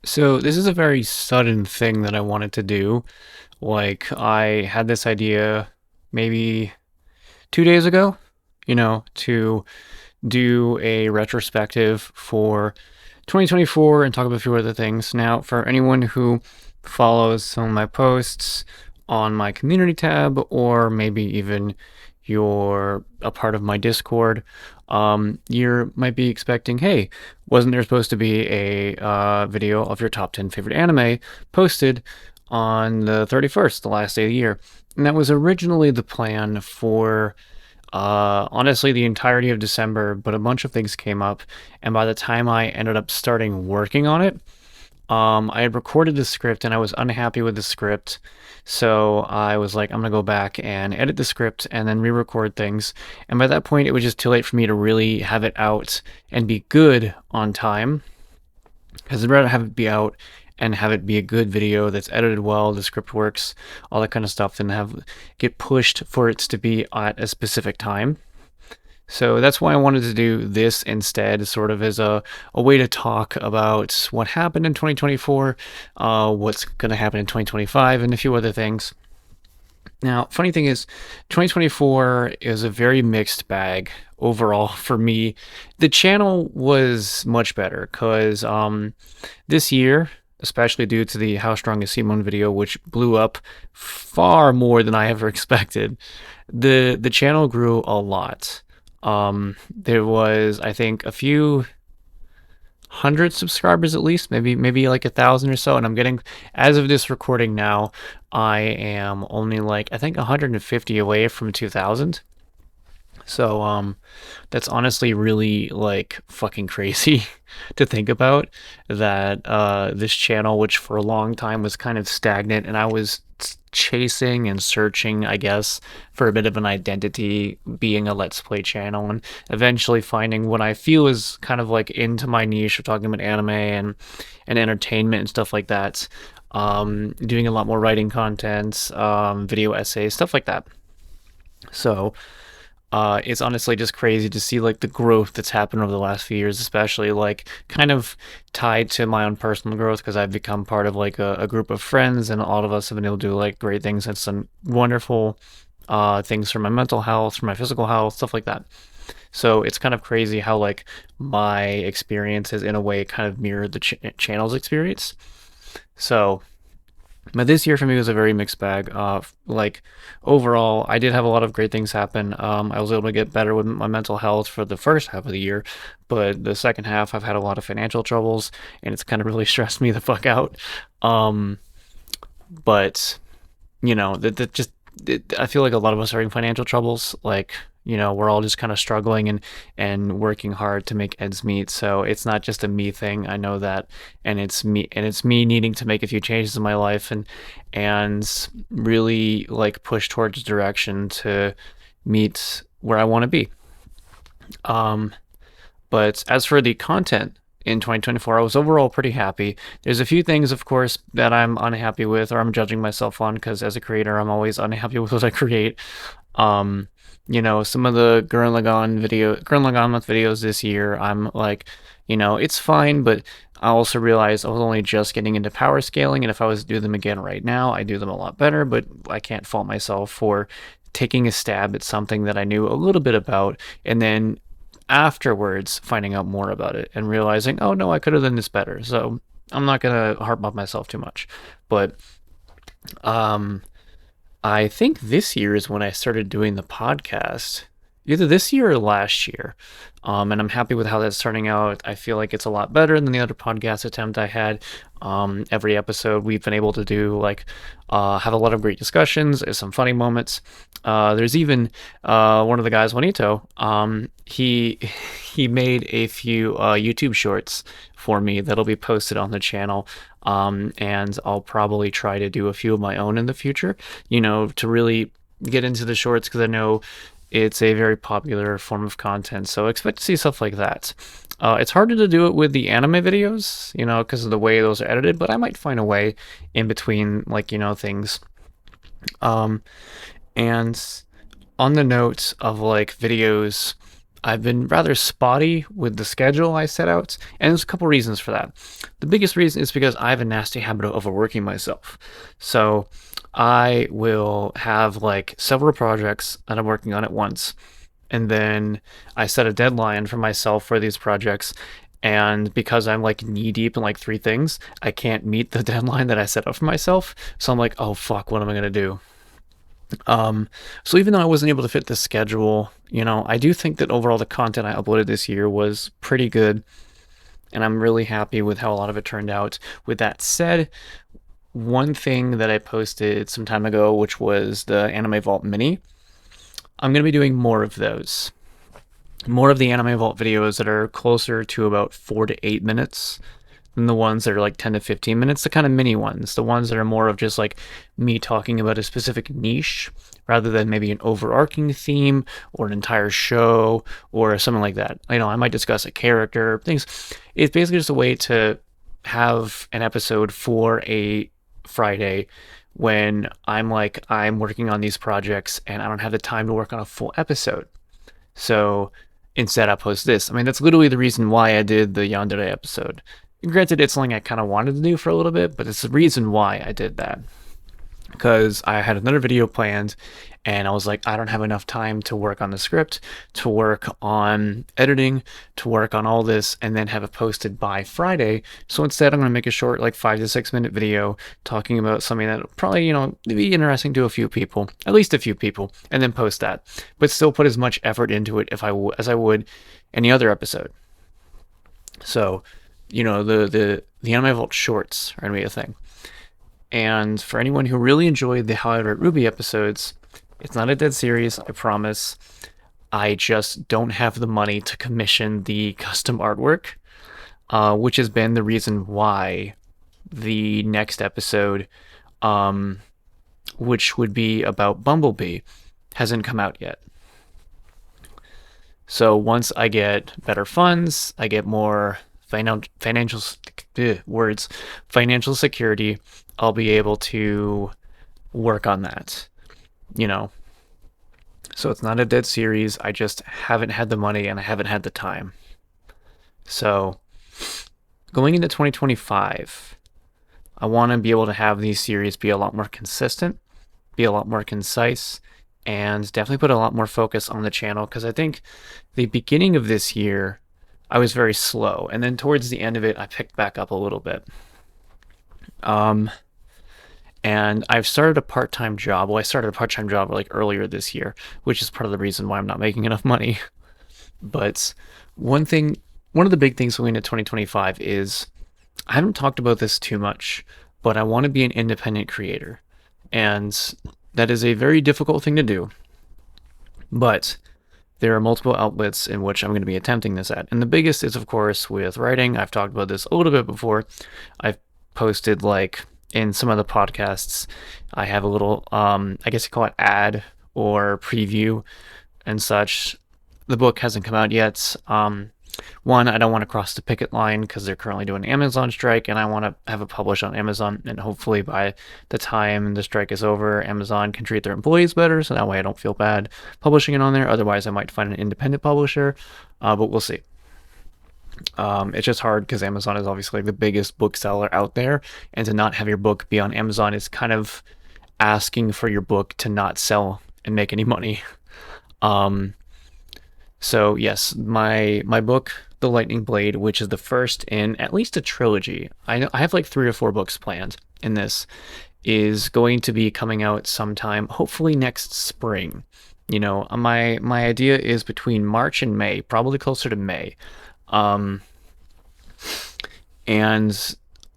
So this is a very sudden thing that I wanted to do. Like I had this idea maybe 2 days ago, to do a retrospective for 2024 and talk about a few other things. Now, for anyone who follows some of my posts on my community tab, or maybe even you're a part of my Discord, you might be expecting, hey, wasn't there supposed to be a video of your top 10 favorite anime posted on the 31st, the last day of the year? And that was originally the plan for honestly the entirety of December, but a bunch of things came up, and by the time I ended up starting working on it, I had recorded the script and I was unhappy with the script. So I was like, I'm gonna go back and edit the script and then re-record things. And by that point, it was just too late for me to really have it out and be good on time. Because I'd rather have it be out and have it be a good video that's edited well, the script works, all that kind of stuff, than have get pushed for it to be at a specific time. So that's why I wanted to do this instead, sort of as a way to talk about what happened in 2024, what's going to happen in 2025, and a few other things. Now, funny thing is, 2024 is a very mixed bag overall for me. The channel was much better because this year, especially due to the How Strong is Simon video, which blew up far more than I ever expected, the channel grew a lot. There was, I think, a few hundred subscribers at least, maybe like 1,000 or so, and I'm getting, as of this recording now, I am only like, I think, 150 away from 2,000. So that's honestly really like fucking crazy to think about, that this channel, which for a long time was kind of stagnant, and I was chasing and searching, I guess, for a bit of an identity, being a Let's Play channel, and eventually finding what I feel is kind of like into my niche of talking about anime and entertainment and stuff like that. Doing a lot more writing content, video essays, stuff like that. So it's honestly just crazy to see like the growth that's happened over the last few years, especially like kind of tied to my own personal growth, because I've become part of like a group of friends, and all of us have been able to do like great things and some wonderful things for my mental health, for my physical health, stuff like that. So it's kind of crazy how like my experiences in a way kind of mirrored the channel's experience. So but this year for me was a very mixed bag. Like overall, I did have a lot of great things happen. I was able to get better with my mental health for the first half of the year, but the second half, I've had a lot of financial troubles, and it's kind of really stressed me the fuck out. Um, but that just I feel like a lot of us are in financial troubles. Like, we're all just kind of struggling and working hard to make ends meet. So it's not just a me thing. I know that, and it's me needing to make a few changes in my life and really like push towards direction to meet where I want to be. Um, but as for the content in 2024, I was overall pretty happy. There's a few things, of course, that I'm unhappy with, or I'm judging myself on, because as a creator, I'm always unhappy with what I create. Um, some of the Gurren Lagann month videos this year, I'm like, it's fine, but I also realized I was only just getting into power scaling, and if I was to do them again right now, I do them a lot better, but I can't fault myself for taking a stab at something that I knew a little bit about, and then afterwards finding out more about it and realizing, oh no, I could have done this better. So I'm not gonna harp on myself too much. But um I think this year is when I started doing the podcast, either this year or last year. And I'm happy with how that's turning out. I feel like it's a lot better than the other podcast attempt I had. Every episode we've been able to do like have a lot of great discussions, some funny moments. There's even one of the guys, Juanito. He he made a few YouTube shorts for me that'll be posted on the channel. And I'll probably try to do a few of my own in the future, to really get into the shorts, because I know it's a very popular form of content. So expect to see stuff like that. It's harder to do it with the anime videos, because of the way those are edited, but I might find a way in between, like, things. And on the note of like videos I've been rather spotty with the schedule I set out, and there's a couple reasons for that. The biggest reason is because I have a nasty habit of overworking myself. So I will have like several projects that I'm working on at once, and then I set a deadline for myself for these projects. And because I'm like knee deep in like three things, I can't meet the deadline that I set up for myself. So I'm like, oh fuck, what am I gonna do? Um, so even though I wasn't able to fit the schedule, I do think that overall the content I uploaded this year was pretty good, and I'm really happy with how a lot of it turned out. With that said, one thing that I posted some time ago, which was the Anime Vault Mini, I'm going to be doing more of those. More of the Anime Vault videos that are closer to about 4 to 8 minutes than the ones that are like 10 to 15 minutes, the kind of mini ones, the ones that are more of just like me talking about a specific niche rather than maybe an overarching theme or an entire show or something like that. I might discuss a character, things. It's basically just a way to have an episode for a Friday when I'm working on these projects and I don't have the time to work on a full episode. So instead, I post this. I mean, that's literally the reason why I did the Yandere episode. Granted, it's something I kind of wanted to do for a little bit, but it's the reason why I did that. Because I had another video planned, and I was like, I don't have enough time to work on the script, to work on editing, to work on all this, and then have it posted by Friday. So instead, I'm going to make a short, like 5 to 6 minute video talking about something that probably, be interesting to a few people, at least a few people, and then post that. But still put as much effort into it as I would any other episode. So, the Anime Vault shorts are gonna be a thing. And for anyone who really enjoyed the How I Write Ruby episodes, it's not a dead series, I promise. I just don't have the money to commission the custom artwork, which has been the reason why the next episode, which would be about Bumblebee, hasn't come out yet. So once I get better funds, I get more financial financial security, I'll be able to work on that. You know, so it's not a dead series. I just haven't had the money and I haven't had the time. So going into 2025, I want to be able to have these series be a lot more consistent, be a lot more concise, and definitely put a lot more focus on the channel because I think the beginning of this year I was very slow, and then towards the end of it I picked back up a little bit. Um, and I've started a part-time job. Well, I started a part-time job like earlier this year, which is part of the reason why I'm not making enough money. But one of the big things going into 2025 is I haven't talked about this too much, but I want to be an independent creator. And that is a very difficult thing to do. But there are multiple outlets in which I'm going to be attempting this at. And the biggest is, of course, with writing. I've talked about this a little bit before. I've posted, like, in some of the podcasts, I have a little, I guess you call it ad or preview and such. The book hasn't come out yet. One, I don't want to cross the picket line because they're currently doing an Amazon strike, and I want to have it published on Amazon. And hopefully, by the time the strike is over, Amazon can treat their employees better, so that way I don't feel bad publishing it on there. Otherwise, I might find an independent publisher, but we'll see. It's just hard because Amazon is obviously the biggest bookseller out there, and to not have your book be on Amazon is kind of asking for your book to not sell and make any money. So yes, my book, The Lightning Blade, which is the first in at least a trilogy. I have like 3 or 4 books planned in this, is going to be coming out sometime, hopefully next spring. My idea is between March and May, probably closer to May. And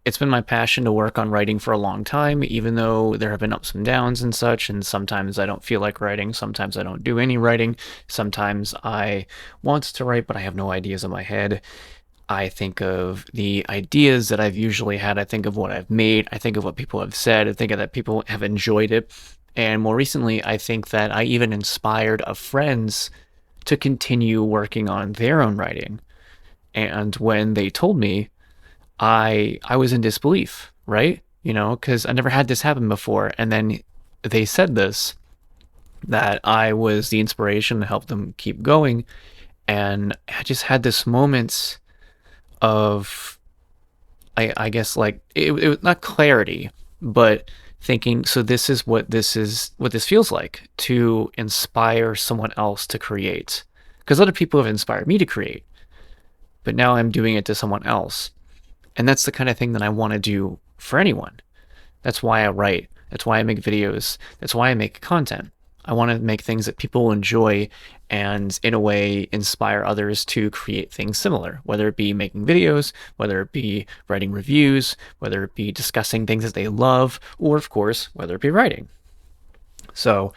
it's been my passion to work on writing for a long time, even though there have been ups and downs and such, and sometimes I don't feel like writing, sometimes I don't do any writing, sometimes I want to write, but I have no ideas in my head. I think of the ideas that I've usually had, I think of what I've made, I think of what people have said, I think that people have enjoyed it, and more recently, I think that I even inspired friends to continue working on their own writing. And when they told me, I was in disbelief, right? Because I never had this happen before. And then they said this, that I was the inspiration to help them keep going. And I just had this moment of, I guess, like, it was not clarity, but thinking, so what this feels like to inspire someone else to create. Because other people have inspired me to create, but now I'm doing it to someone else. And that's the kind of thing that I want to do for anyone. That's why I write. That's why I make videos. That's why I make content. I want to make things that people will enjoy and, in a way, inspire others to create things similar, whether it be making videos, whether it be writing reviews, whether it be discussing things that they love, or, of course, whether it be writing. So,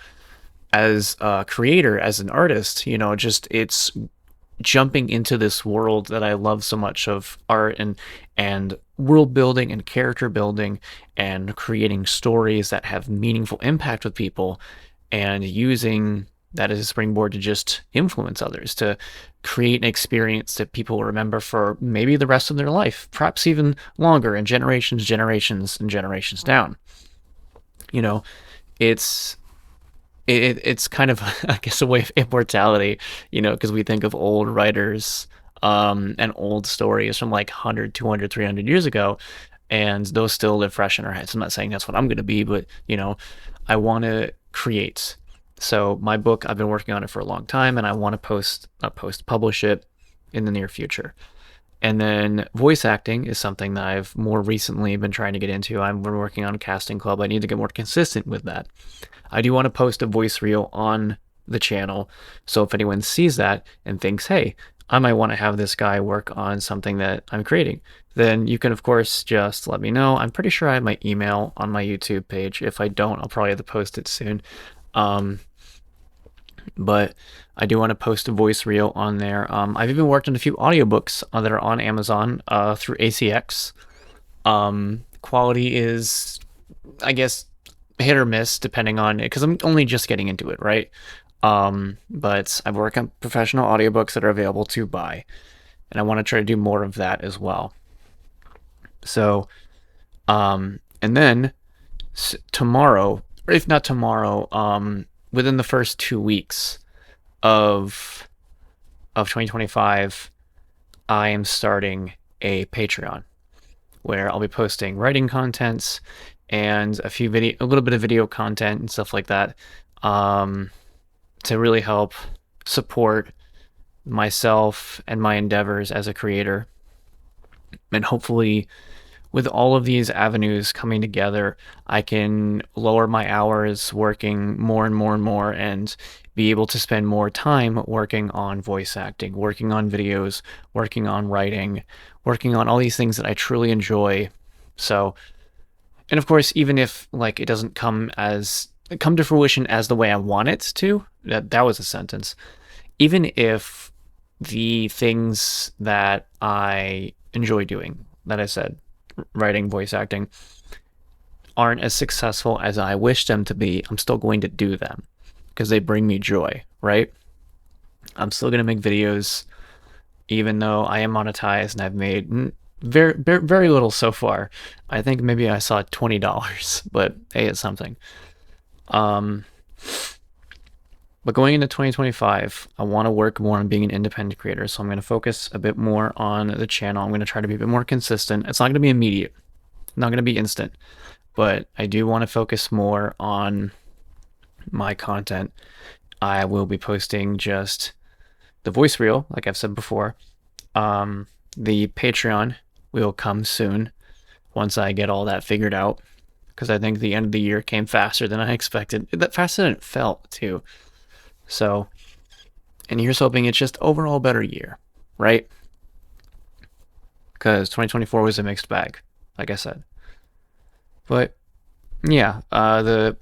as a creator, as an artist, just it's jumping into this world that I love so much of art and world building and character building and creating stories that have meaningful impact with people and using that as a springboard to just influence others, to create an experience that people will remember for maybe the rest of their life, perhaps even longer, and generations and generations down. You know, it's it's kind of, I guess, a way of immortality, because we think of old writers, and old stories from like 100, 200, 300 years ago, and those still live fresh in our heads. I'm not saying that's what I'm going to be, but, I want to create. So my book, I've been working on it for a long time, and I want to publish it in the near future. And then voice acting is something that I've more recently been trying to get into. I've been working on a casting club. I need to get more consistent with that. I do want to post a voice reel on the channel. So if anyone sees that and thinks, hey, I might want to have this guy work on something that I'm creating, then you can, of course, just let me know. I'm pretty sure I have my email on my YouTube page. If I don't, I'll probably have to post it soon. But I do want to post a voice reel on there. I've even worked on a few audiobooks that are on Amazon through ACX. Quality is, I guess, hit or miss depending on it, because I'm only just getting into it, right? But I've worked on professional audiobooks that are available to buy, and I want to try to do more of that as well. So, and then tomorrow, or if not tomorrow, within the first 2 weeks of 2025, I am starting a Patreon where I'll be posting writing contents and a little bit of video content and stuff like that, to really help support myself and my endeavors as a creator. And hopefully, with all of these avenues coming together, I can lower my hours working more and more and more, and be able to spend more time working on voice acting, working on videos, working on writing, working on all these things that I truly enjoy. So, and of course, even if like it doesn't come to fruition as the way I want it to, that was a sentence. Even if the things that I enjoy doing, that I said, writing, voice acting, aren't as successful as I wish them to be, I'm still going to do them because they bring me joy, right? I'm still going to make videos even though I am monetized and I've made very, very, very little so far. I think maybe I saw $20, but hey, it's something. But going into 2025, I want to work more on being an independent creator. So I'm going to focus a bit more on the channel. I'm going to try to be a bit more consistent. It's not going to be immediate, not going to be instant, but I do want to focus more on my content. I will be posting just the voice reel, like I've said before. The Patreon will come soon once I get all that figured out, because I think the end of the year came faster than I expected. Faster than it felt, too. So, and here's hoping it's just overall a better year, right? Because 2024 was a mixed bag, like I said. But yeah, the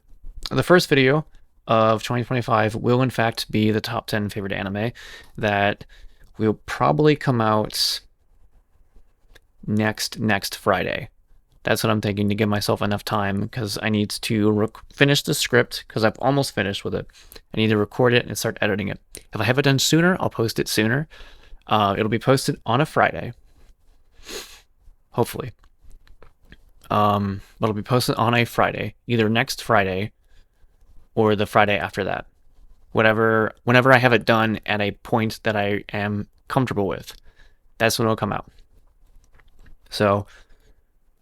first video of 2025 will in fact be the top 10 favorite anime that will probably come out next Friday. That's what I'm thinking, to give myself enough time, because I need to finish the script, because I've almost finished with it. I need to record it and start editing it. If I have it done sooner, I'll post it sooner. It'll be posted on a Friday, hopefully. But it'll be posted on a Friday, either next Friday or the Friday after that. whenever I have it done at a point that I am comfortable with, that's when it'll come out. So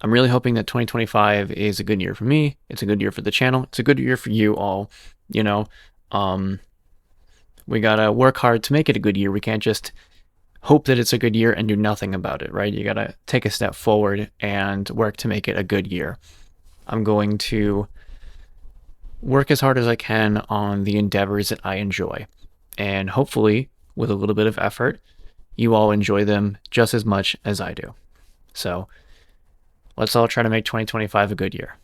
I'm really hoping that 2025 is a good year for me. It's a good year for the channel. It's a good year for you all. You know, um, we gotta work hard to make it a good year. We can't just hope that it's a good year and do nothing about it, right? You gotta take a step forward and work to make it a good year. I'm going to work as hard as I can on the endeavors that I enjoy. And hopefully, with a little bit of effort, you all enjoy them just as much as I do. So let's all try to make 2025 a good year.